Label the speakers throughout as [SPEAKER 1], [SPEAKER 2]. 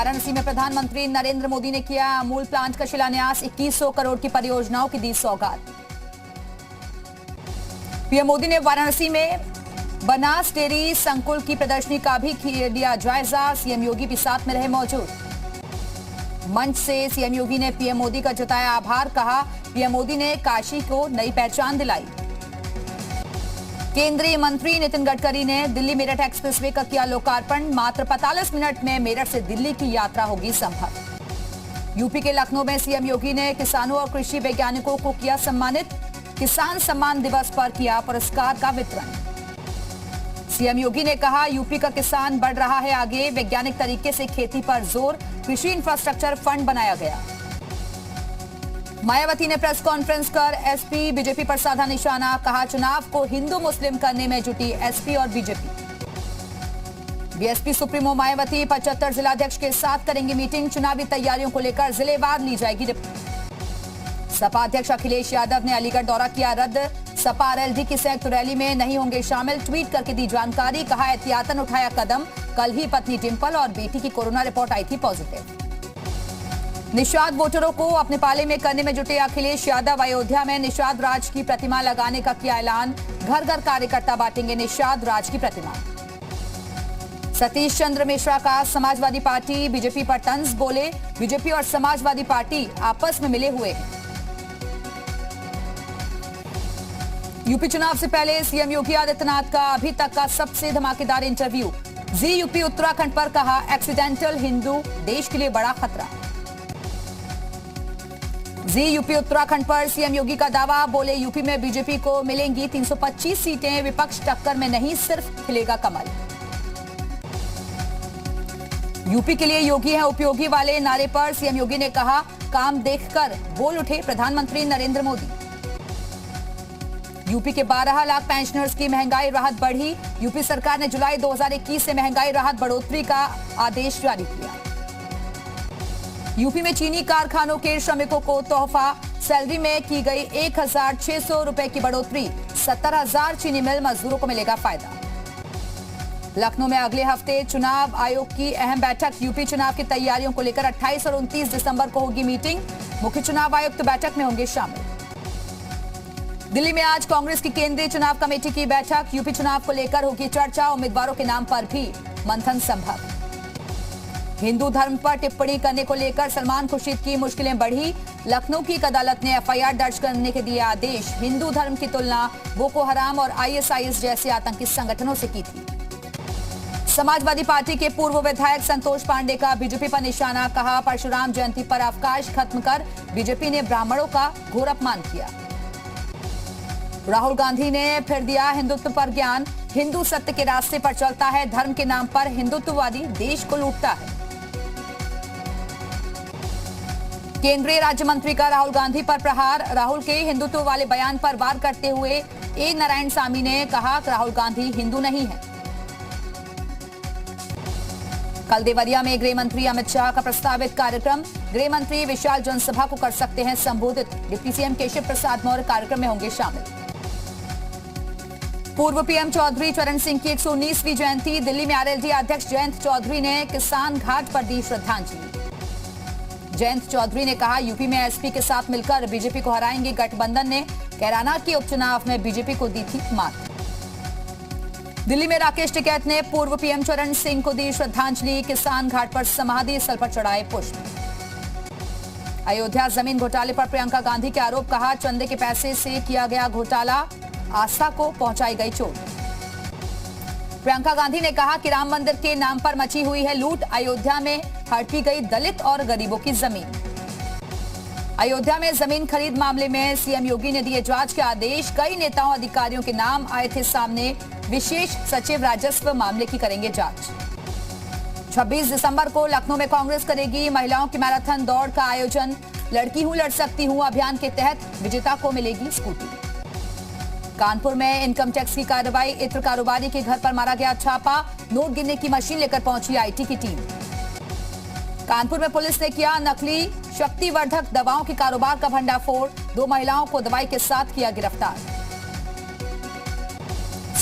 [SPEAKER 1] वाराणसी में प्रधानमंत्री नरेंद्र मोदी ने किया अमूल प्लांट का शिलान्यास। 2100 करोड़ की परियोजनाओं की दी सौगात। पीएम मोदी ने वाराणसी में बनास डेयरी संकुल की प्रदर्शनी का भी लिया जायजा। सीएम योगी भी साथ में रहे मौजूद। मंच से सीएम योगी ने पीएम मोदी का जताया आभार। कहा पीएम मोदी ने काशी को नई पहचान दिलाई। केंद्रीय मंत्री नितिन गडकरी ने दिल्ली मेरठ एक्सप्रेसवे का किया लोकार्पण। मात्र 45 मिनट में मेरठ से दिल्ली की यात्रा होगी संभव। यूपी के लखनऊ में सीएम योगी ने किसानों और कृषि वैज्ञानिकों को किया सम्मानित। किसान सम्मान दिवस पर किया पुरस्कार का वितरण। सीएम योगी ने कहा यूपी का किसान बढ़ रहा है आगे। वैज्ञानिक तरीके से खेती पर जोर। कृषि इंफ्रास्ट्रक्चर फंड बनाया गया। मायावती ने प्रेस कॉन्फ्रेंस कर एसपी बीजेपी पर साधा निशाना। कहा चुनाव को हिंदू मुस्लिम करने में जुटी एसपी और बीजेपी। बीएसपी सुप्रीमो मायावती 75 जिलाध्यक्ष के साथ करेंगी मीटिंग। चुनावी तैयारियों को लेकर जिलेवार ली जाएगी रिपोर्ट। सपा अध्यक्ष अखिलेश यादव ने अलीगढ़ दौरा किया रद्द। सपा आरएलडी की संयुक्त रैली में नहीं होंगे शामिल। ट्वीट करके दी जानकारी। कहा एहतियातन उठाया कदम। कल ही पत्नी डिंपल और बेटी की कोरोना रिपोर्ट आई थी पॉजिटिव। निषाद वोटरों को अपने पाले में करने में जुटे अखिलेश यादव। अयोध्या में निषाद राज की प्रतिमा लगाने का किया ऐलान। घर घर कार्यकर्ता बांटेंगे निषाद राज की प्रतिमा। सतीश चंद्र मिश्रा का समाजवादी पार्टी बीजेपी पर तंज। बोले बीजेपी और समाजवादी पार्टी आपस में मिले हुए हैं। यूपी चुनाव से पहले सीएम योगी आदित्यनाथ का अभी तक का सबसे धमाकेदार इंटरव्यू। जी यूपी उत्तराखंड पर कहा एक्सीडेंटल हिंदू देश के लिए बड़ा खतरा। जी यूपी उत्तराखंड पर सीएम योगी का दावा। बोले यूपी में बीजेपी को मिलेंगी 325 सीटें। विपक्ष टक्कर में नहीं सिर्फ खिलेगा कमल। यूपी के लिए योगी है उपयोगी वाले नारे पर सीएम योगी ने कहा काम देखकर बोल उठे प्रधानमंत्री नरेंद्र मोदी। यूपी के 12 लाख पेंशनर्स की महंगाई राहत बढ़ी। यूपी सरकार ने जुलाई 2021 से महंगाई राहत बढ़ोतरी का आदेश जारी किया। यूपी में चीनी कारखानों के श्रमिकों को तोहफा। सैलरी में की गई 1600 रुपए की बढ़ोतरी। 70,000 चीनी मिल मजदूरों को मिलेगा फायदा। लखनऊ में अगले हफ्ते चुनाव आयोग की अहम बैठक। यूपी चुनाव की तैयारियों को लेकर 28 और 29 दिसंबर को होगी मीटिंग। मुख्य चुनाव आयुक्त बैठक में होंगे शामिल। दिल्ली में आज कांग्रेस की केंद्रीय चुनाव कमेटी की बैठक। यूपी चुनाव को लेकर होगी चर्चा। उम्मीदवारों के नाम पर भी मंथन संभव। हिंदू धर्म पर टिप्पणी करने को लेकर सलमान खुर्शीद की मुश्किलें बढ़ी। लखनऊ की एक अदालत ने एफआईआर दर्ज करने के दिए आदेश। हिंदू धर्म की तुलना बोको हराम और आईएसआईएस जैसे आतंकी संगठनों से की थी। समाजवादी पार्टी के पूर्व विधायक संतोष पांडे का बीजेपी पर निशाना। कहा परशुराम जयंती पर अवकाश खत्म कर बीजेपी ने ब्राह्मणों का घोर अपमान किया। राहुल गांधी ने फिर दिया हिंदुत्व पर ज्ञान। हिंदू सत्य के रास्ते पर चलता है। धर्म के नाम पर हिंदुत्ववादी देश को लूटता है। केंद्रीय राज्य मंत्री का राहुल गांधी पर प्रहार। राहुल के हिंदुत्व वाले बयान पर वार करते हुए ए नारायण सामी ने कहा कि राहुल गांधी हिंदू नहीं है। कल देवरिया में गृह मंत्री अमित शाह का प्रस्तावित कार्यक्रम। गृह मंत्री विशाल जनसभा को कर सकते हैं संबोधित। डिप्टी सीएम केशव प्रसाद मौर्य कार्यक्रम में होंगे शामिल। पूर्व पीएम चौधरी चरण सिंह की 119वीं जयंती। दिल्ली में आरएलडी अध्यक्ष जयंत चौधरी ने किसान घाट पर दी श्रद्धांजलि। जयंत चौधरी ने कहा यूपी में एसपी के साथ मिलकर बीजेपी को हराएंगे गठबंधन ने। कैराना के उपचुनाव में बीजेपी को दी थी मात। दिल्ली में राकेश टिकैत ने पूर्व पीएम चरण सिंह को दी श्रद्धांजलि। किसान घाट पर समाधि स्थल पर चढ़ाए पुष्प। अयोध्या जमीन घोटाले पर प्रियंका गांधी के आरोप। कहा चंदे के पैसे से किया गया घोटाला। आस्था को पहुंचाई गई चोट। प्रियंका गांधी ने कहा कि राम मंदिर के नाम पर मची हुई है लूट। अयोध्या में हड़पी गई दलित और गरीबों की जमीन। अयोध्या में जमीन खरीद मामले में सीएम योगी ने दिए जांच के आदेश। कई नेताओं अधिकारियों के नाम आए थे सामने। विशेष सचिव राजस्व मामले की करेंगे जांच। 26 दिसंबर को लखनऊ में कांग्रेस करेगी महिलाओं की मैराथन दौड़ का आयोजन। लड़की हूं लड़ सकती हूं अभियान के तहत विजेता को मिलेगी स्कूटी। कानपुर में इनकम टैक्स की कार्रवाई। इत्र कारोबारी के घर पर मारा गया छापा। नोट गिनने की मशीन लेकर पहुंची आईटी की टीम। कानपुर में पुलिस ने किया नकली शक्तिवर्धक दवाओं के कारोबार का भंडाफोड़। 2 महिलाओं को दवाई के साथ किया गिरफ्तार।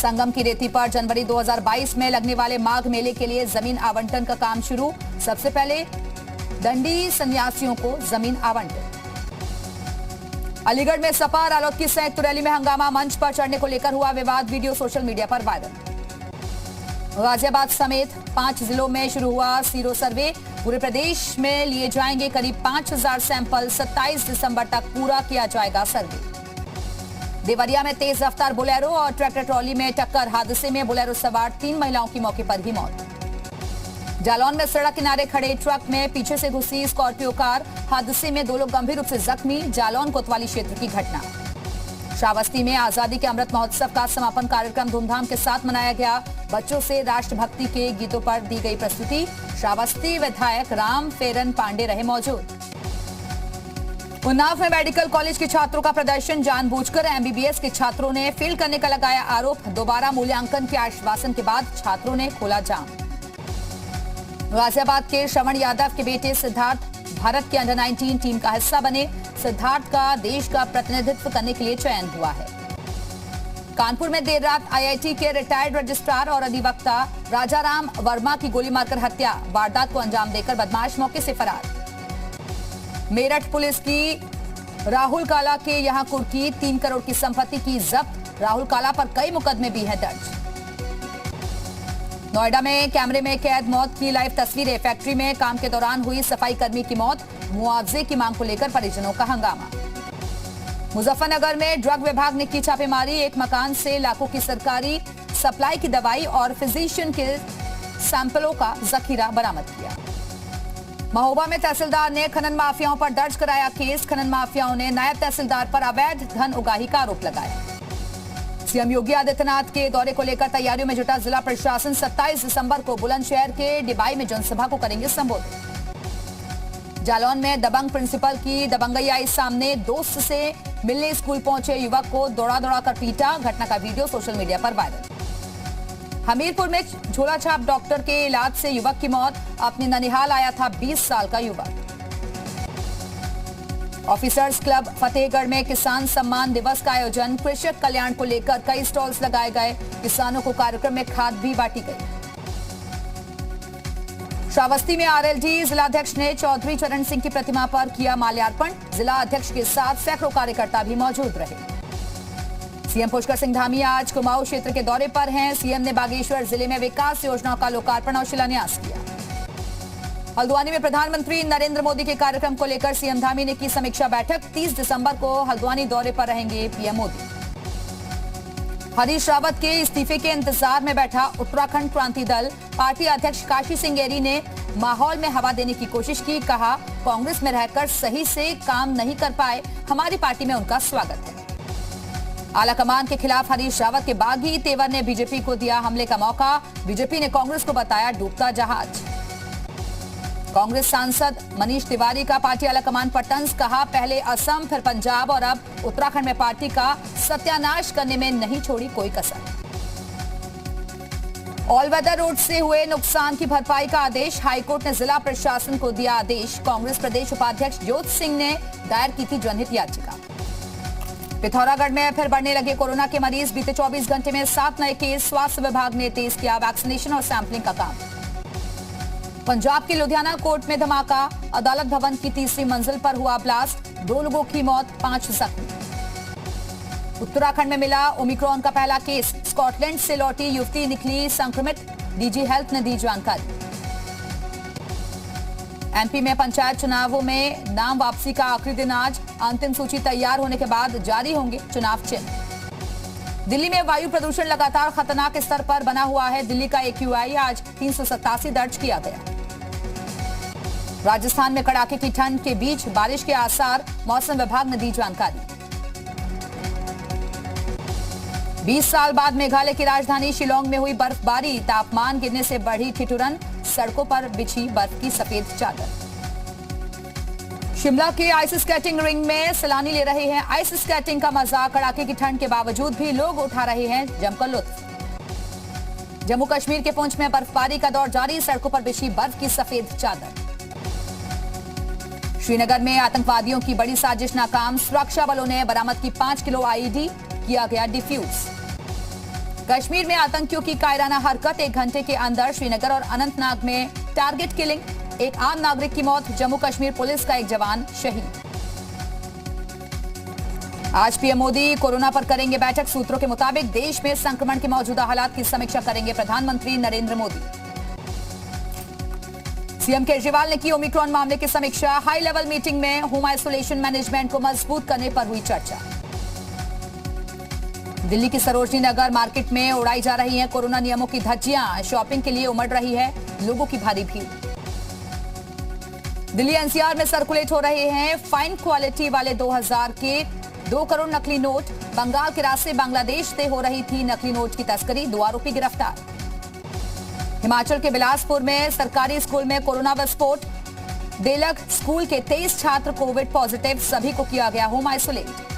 [SPEAKER 1] संगम की रेती पर जनवरी 2022 में लगने वाले माघ मेले के लिए जमीन आवंटन का काम शुरू। सबसे पहले दंडी सन्यासियों को जमीन आवंटन। अलीगढ़ में सपा रालोद की संयुक्त रैली में हंगामा, मंच पर चढ़ने को लेकर हुआ विवाद, वीडियो सोशल मीडिया पर वायरल। गाजियाबाद समेत 5 जिलों में शुरू हुआ सीरो सर्वे, पूरे प्रदेश में लिए जाएंगे करीब 5000 सैंपल, 27 दिसंबर तक पूरा किया जाएगा सर्वे। देवरिया में तेज रफ्तार बोलेरो और ट्रैक्टर ट्रॉली में टक्कर, हादसे में बोलेरो सवार 3 महिलाओं की मौके पर ही मौत। जालौन में सड़क किनारे खड़े ट्रक में पीछे से घुसी स्कॉर्पियो कार, हादसे में 2 लोग गंभीर रूप से जख्मी, जालौन कोतवाली क्षेत्र की घटना। श्रावस्ती में आजादी के अमृत महोत्सव का समापन कार्यक्रम धूमधाम के साथ मनाया गया, बच्चों से राष्ट्रभक्ति के गीतों पर दी गई प्रस्तुति। श्रावस्ती विधायक राम फेरन पांडे रहे मौजूद। उन्नाव में मेडिकल कॉलेज के छात्रों का प्रदर्शन, जानबूझकर एमबीबीएस के छात्रों ने फेल करने का लगाया आरोप, दोबारा मूल्यांकन के आश्वासन के बाद छात्रों ने खोला जाम। गाजियाबाद के श्रवण यादव के बेटे सिद्धार्थ भारत के अंडर 19 टीम का हिस्सा बने, सिद्धार्थ का देश का प्रतिनिधित्व करने के लिए चयन हुआ है। कानपुर में देर रात आईआईटी के रिटायर्ड रजिस्ट्रार और अधिवक्ता राजाराम वर्मा की गोली मारकर हत्या, वारदात को अंजाम देकर बदमाश मौके से फरार। मेरठ पुलिस की राहुल काला के यहां कुर्की, 3 करोड़ की संपत्ति की जब्त, राहुल काला पर कई मुकदमे भी हैं दर्ज। नोएडा में कैमरे में कैद मौत की लाइव तस्वीरें, फैक्ट्री में काम के दौरान हुई सफाई कर्मी की मौत, मुआवजे की मांग को लेकर परिजनों का हंगामा। मुजफ्फरनगर में ड्रग विभाग ने की छापेमारी, एक मकान से लाखों की सरकारी सप्लाई की दवाई और फिजिशियन के सैंपलों का जखीरा बरामद किया। महोबा में तहसीलदार ने खनन माफियाओं पर दर्ज कराया केस, खनन माफियाओं ने नायब तहसीलदार पर अवैध धन उगाही का आरोप लगाया। सीएम योगी आदित्यनाथ के दौरे को लेकर तैयारियों में जुटा जिला प्रशासन, 27 दिसंबर को बुलंदशहर के डिबाई में जनसभा को करेंगे संबोधित। जालौन में दबंग प्रिंसिपल की दबंगई आई सामने, दोस्त से मिलने स्कूल पहुंचे युवक को दौड़ा कर पीटा, घटना का वीडियो सोशल मीडिया पर वायरल। हमीरपुर में झोला छाप डॉक्टर के इलाज से युवक की मौत, अपने ननिहाल आया था 20 साल का युवक। ऑफिसर्स क्लब फतेहगढ़ में किसान सम्मान दिवस का आयोजन, कृषक कल्याण को लेकर कई स्टॉल्स लगाए गए, किसानों को कार्यक्रम में खाद भी बांटी गई। श्रावस्ती में आरएलडी जिलाध्यक्ष ने चौधरी चरण सिंह की प्रतिमा पर किया माल्यार्पण, जिला अध्यक्ष के साथ सैकड़ों कार्यकर्ता भी मौजूद रहे। सीएम पुष्कर सिंह धामी आज कुमाऊं क्षेत्र के दौरे पर हैं, सीएम ने बागेश्वर जिले में विकास योजनाओं का लोकार्पण और शिलान्यास किया। हल्द्वानी में प्रधानमंत्री नरेंद्र मोदी के कार्यक्रम को लेकर सीएम धामी ने की समीक्षा बैठक, 30 दिसंबर को हल्द्वानी दौरे पर रहेंगे पीएम मोदी। हरीश रावत के इस्तीफे के इंतजार में बैठा उत्तराखंड क्रांति दल, पार्टी अध्यक्ष काशी सिंह एरी ने माहौल में हवा देने की कोशिश की, कहा कांग्रेस में रहकर सही से काम नहीं कर पाए, हमारी पार्टी में उनका स्वागत है। आलाकमान के खिलाफ हरीश रावत के बागी तेवर ने बीजेपी को दिया हमले का मौका, बीजेपी ने कांग्रेस को बताया डूबता जहाज। कांग्रेस सांसद मनीष तिवारी का पार्टी आलाकमान पर तंज, कहा पहले असम फिर पंजाब और अब उत्तराखंड में पार्टी का सत्यानाश करने में नहीं छोड़ी कोई कसर। ऑल वेदर रोड से हुए नुकसान की भरपाई का आदेश, हाईकोर्ट ने जिला प्रशासन को दिया आदेश, कांग्रेस प्रदेश उपाध्यक्ष ज्योत सिंह ने दायर की थी जनहित याचिका। पिथौरागढ़ में फिर बढ़ने लगे कोरोना के मरीज, बीते 24 घंटे में 7 नए केस, स्वास्थ्य विभाग ने तेज किया वैक्सीनेशन और सैंपलिंग का काम। पंजाब के लुधियाना कोर्ट में धमाका, अदालत भवन की 3री मंजिल पर हुआ ब्लास्ट, 2 लोगों की मौत, 5 जख्मी। उत्तराखंड में मिला ओमिक्रॉन का पहला केस, स्कॉटलैंड से लौटी युवती निकली संक्रमित, डीजी हेल्थ ने दी जानकारी। एमपी में पंचायत चुनावों में नाम वापसी का आखिरी दिन आज, अंतिम सूची तैयार होने के बाद जारी होंगे चुनाव चिन्ह। दिल्ली में वायु प्रदूषण लगातार खतरनाक स्तर पर बना हुआ है, दिल्ली का AQI आज 387 दर्ज किया गया। राजस्थान में कड़ाके की ठंड के बीच बारिश के आसार, मौसम विभाग ने दी जानकारी। 20 साल बाद मेघालय की राजधानी शिलोंग में हुई बर्फबारी, तापमान गिरने से बढ़ी ठिठुरन, सड़कों पर बिछी बर्फ की सफेद चादर। शिमला के आइस स्केटिंग रिंग में सैलानी ले रहे हैं आइस स्केटिंग का मजा, कड़ाके की ठंड के बावजूद भी लोग उठा रहे हैं जमकर लुत्फ। जम्मू कश्मीर के पुंछ में बर्फबारी का दौर जारी, सड़कों पर बिछी बर्फ की सफेद चादर। श्रीनगर में आतंकवादियों की बड़ी साजिश नाकाम, सुरक्षा बलों ने बरामद की 5 किलो IED, किया गया डिफ्यूज। कश्मीर में आतंकियों की कायराना हरकत, 1 घंटे के अंदर श्रीनगर और अनंतनाग में टारगेट किलिंग, एक आम नागरिक की मौत, जम्मू कश्मीर पुलिस का एक जवान शहीद। आज पीएम मोदी कोरोना पर करेंगे बैठक, सूत्रों के मुताबिक देश में संक्रमण के मौजूदा हालात की समीक्षा करेंगे प्रधानमंत्री नरेंद्र मोदी। सीएम केजरीवाल ने की ओमिक्रॉन मामले की समीक्षा, हाई लेवल मीटिंग में होम आइसोलेशन मैनेजमेंट को मजबूत करने पर हुई चर्चा। दिल्ली की सरोजनी नगर मार्केट में उड़ाई जा रही हैं कोरोना नियमों की धज्जियां, शॉपिंग के लिए उमड़ रही है लोगों की भारी भीड़। दिल्ली एनसीआर में सर्कुलेट हो रहे हैं फाइन क्वालिटी वाले 2000 के 2 करोड़ नकली नोट, बंगाल के रास्ते बांग्लादेश से हो रही थी नकली नोट की तस्करी, 2 आरोपी गिरफ्तार। हिमाचल के बिलासपुर में सरकारी स्कूल में कोरोना विस्फोट, देलग स्कूल के 23 छात्र कोविड पॉजिटिव, सभी को किया गया होम आइसोलेट।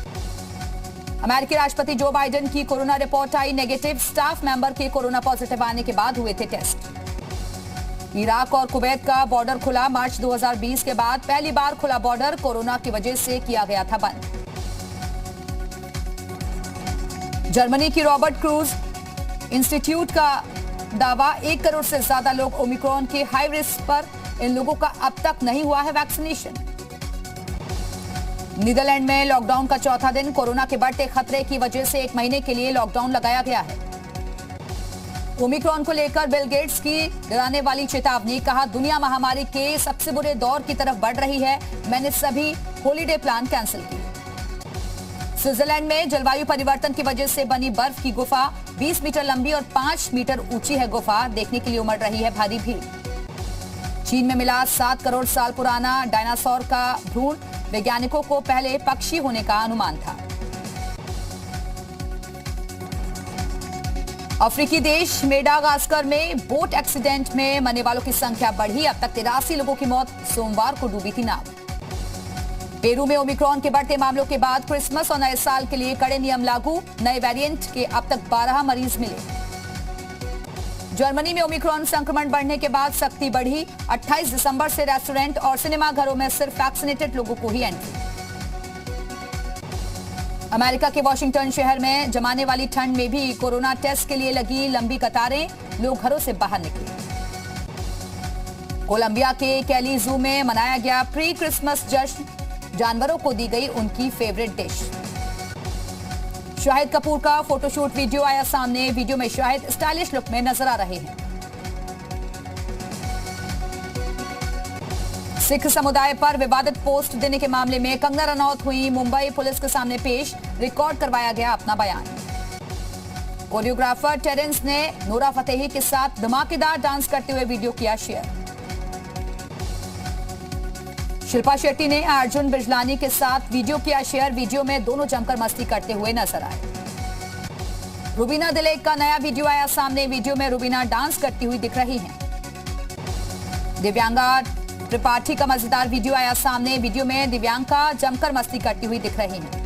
[SPEAKER 1] अमेरिकी राष्ट्रपति जो बाइडेन की कोरोना रिपोर्ट आई नेगेटिव, स्टाफ मेंबर के कोरोना पॉजिटिव आने के बाद हुए थे टेस्ट। इराक और कुवैत का बॉर्डर खुला, मार्च 2020 के बाद पहली बार खुला बॉर्डर, कोरोना की वजह से किया गया था बंद। जर्मनी की रॉबर्ट क्रूज इंस्टीट्यूट का दावा, 1 करोड़ से ज्यादा लोग ओमिक्रॉन के हाई रिस्क पर, इन लोगों का अब तक नहीं हुआ है वैक्सीनेशन। नीदरलैंड में लॉकडाउन का चौथा दिन, कोरोना के बढ़ते खतरे की वजह से 1 महीने के लिए लॉकडाउन लगाया गया है। ओमिक्रॉन को लेकर बिल गेट्स की डराने वाली चेतावनी, कहा दुनिया महामारी के सबसे बुरे दौर की तरफ बढ़ रही है, मैंने सभी हॉलीडे प्लान कैंसिल किए। स्विट्जरलैंड में जलवायु परिवर्तन की वजह से बनी बर्फ की गुफा, 20 मीटर लंबी और 5 मीटर ऊंची है गुफा, देखने के लिए उमड़ रही है भारी भीड़। चीन में मिला 7 करोड़ साल पुराना डायनासोर का भ्रूण, वैज्ञानिकों को पहले पक्षी होने का अनुमान था। अफ्रीकी देश मेडागास्कर में बोट एक्सीडेंट में मरने वालों की संख्या बढ़ी, अब तक 83 लोगों की मौत, सोमवार को डूबी थी नाव। पेरू में ओमिक्रॉन के बढ़ते मामलों के बाद क्रिसमस और नए साल के लिए कड़े नियम लागू, नए वेरिएंट के अब तक 12 मरीज मिले। जर्मनी में ओमिक्रॉन संक्रमण बढ़ने के बाद सख्ती बढ़ी, 28 दिसंबर से रेस्टोरेंट और सिनेमाघरों में सिर्फ वैक्सीनेटेड लोगों को ही एंट्री। अमेरिका के वॉशिंगटन शहर में जमाने वाली ठंड में भी कोरोना टेस्ट के लिए लगी लंबी कतारें, लोग घरों से बाहर निकले। कोलंबिया के कैली जू में मनाया गया प्री क्रिसमस जश्न, जानवरों को दी गई उनकी फेवरेट डिश। शाहिद कपूर का फोटोशूट वीडियो आया सामने, वीडियो में शाहिद स्टाइलिश लुक में नजर आ रहे हैं। सिख समुदाय पर विवादित पोस्ट देने के मामले में कंगना रनौत हुई मुंबई पुलिस के सामने पेश, रिकॉर्ड करवाया गया अपना बयान। कोरियोग्राफर टेरेंस ने नूरा फतेही के साथ धमाकेदार डांस करते हुए वीडियो किया शेयर। शिल्पा शेट्टी ने अर्जुन बिजलानी के साथ वीडियो किया शेयर, वीडियो में दोनों जमकर मस्ती करते हुए नजर आए। रुबीना दिलेक का नया वीडियो आया सामने, वीडियो में रुबीना डांस करती हुई दिख रही हैं। दिव्यांगा त्रिपाठी का मजेदार वीडियो आया सामने, वीडियो में दिव्यांका जमकर मस्ती करती हुई दिख रही हैं।